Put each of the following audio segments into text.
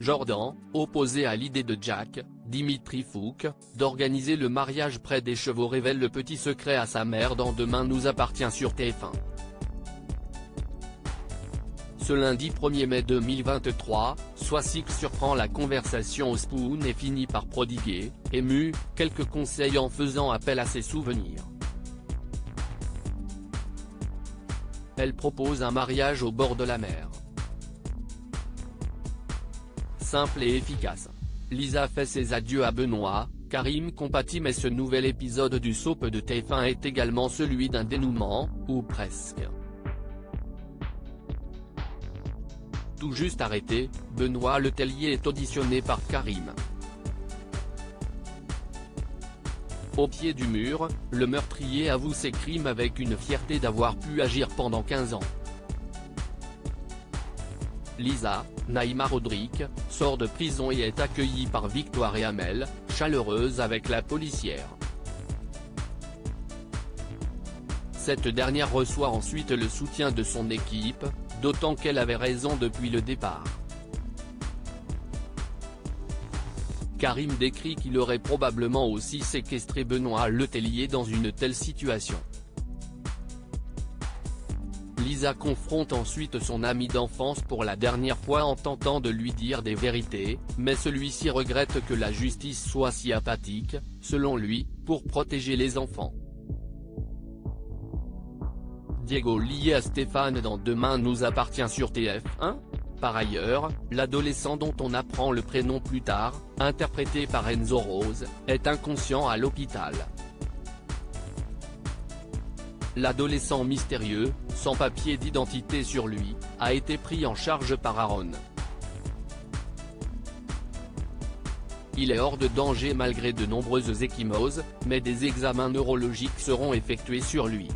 Jordan, opposé à l'idée de Jack, Dimitri Fouk, d'organiser le mariage près des chevaux révèle le petit secret à sa mère dans Demain nous appartient sur TF1. Ce lundi 1er mai 2023, Swastik surprend la conversation au Spoon et finit par prodiguer, ému, quelques conseils en faisant appel à ses souvenirs. Elle propose un mariage au bord de la mer. Simple et efficace. Lisa fait ses adieux à Benoît, Karim compatit mais ce nouvel épisode du soap de TF1 est également celui d'un dénouement, ou presque. Tout juste arrêté, Benoît Letellier est auditionné par Karim. Au pied du mur, le meurtrier avoue ses crimes avec une fierté d'avoir pu agir pendant 15 ans. Lisa, Naïma Rodrigue, sort de prison et est accueillie par Victoire et Amel, chaleureuse avec la policière. Cette dernière reçoit ensuite le soutien de son équipe, d'autant qu'elle avait raison depuis le départ. Karim décrit qu'il aurait probablement aussi séquestré Benoît Letellier dans une telle situation. Lisa confronte ensuite son ami d'enfance pour la dernière fois en tentant de lui dire des vérités, mais celui-ci regrette que la justice soit si apathique, selon lui, pour protéger les enfants. Diego lié à Stéphane dans Demain nous appartient sur TF1. Par ailleurs, l'adolescent dont on apprend le prénom plus tard, interprété par Enzo Rose, est inconscient à l'hôpital. L'adolescent mystérieux, sans papier d'identité sur lui, a été pris en charge par Aaron. Il est hors de danger malgré de nombreuses ecchymoses, mais des examens neurologiques seront effectués sur lui.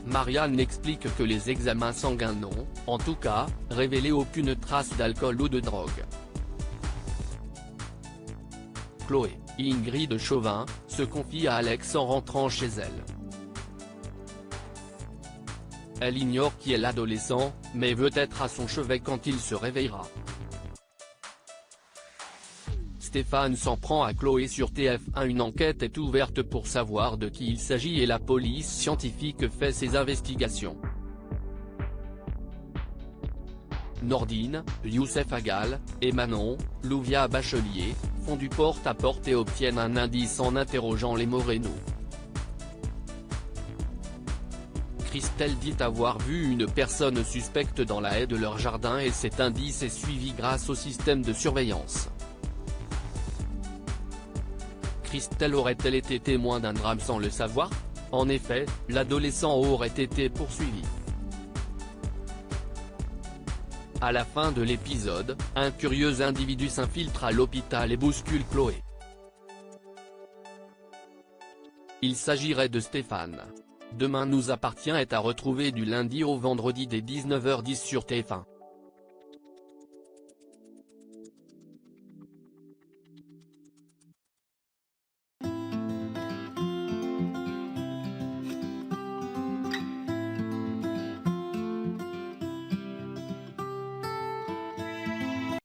Marianne explique que les examens sanguins n'ont, en tout cas, révélé aucune trace d'alcool ou de drogue. Chloé, Ingrid Chauvin, se confie à Alex en rentrant chez elle. Elle ignore qui est l'adolescent, mais veut être à son chevet quand il se réveillera. Stéphane s'en prend à Chloé sur TF1. Une enquête est ouverte pour savoir de qui il s'agit et la police scientifique fait ses investigations. Nordine, Youssef Agal, et Manon, Louvia Bachelier, font du porte-à-porte et obtiennent un indice en interrogeant les Moreno. Christelle dit avoir vu une personne suspecte dans la haie de leur jardin et cet indice est suivi grâce au système de surveillance. Christelle aurait-elle été témoin d'un drame sans le savoir? En effet, l'adolescent aurait été poursuivi. À la fin de l'épisode, un curieux individu s'infiltre à l'hôpital et bouscule Chloé. Il s'agirait de Stéphane. Demain nous appartient est à retrouver du lundi au vendredi dès 19h10 sur TF1.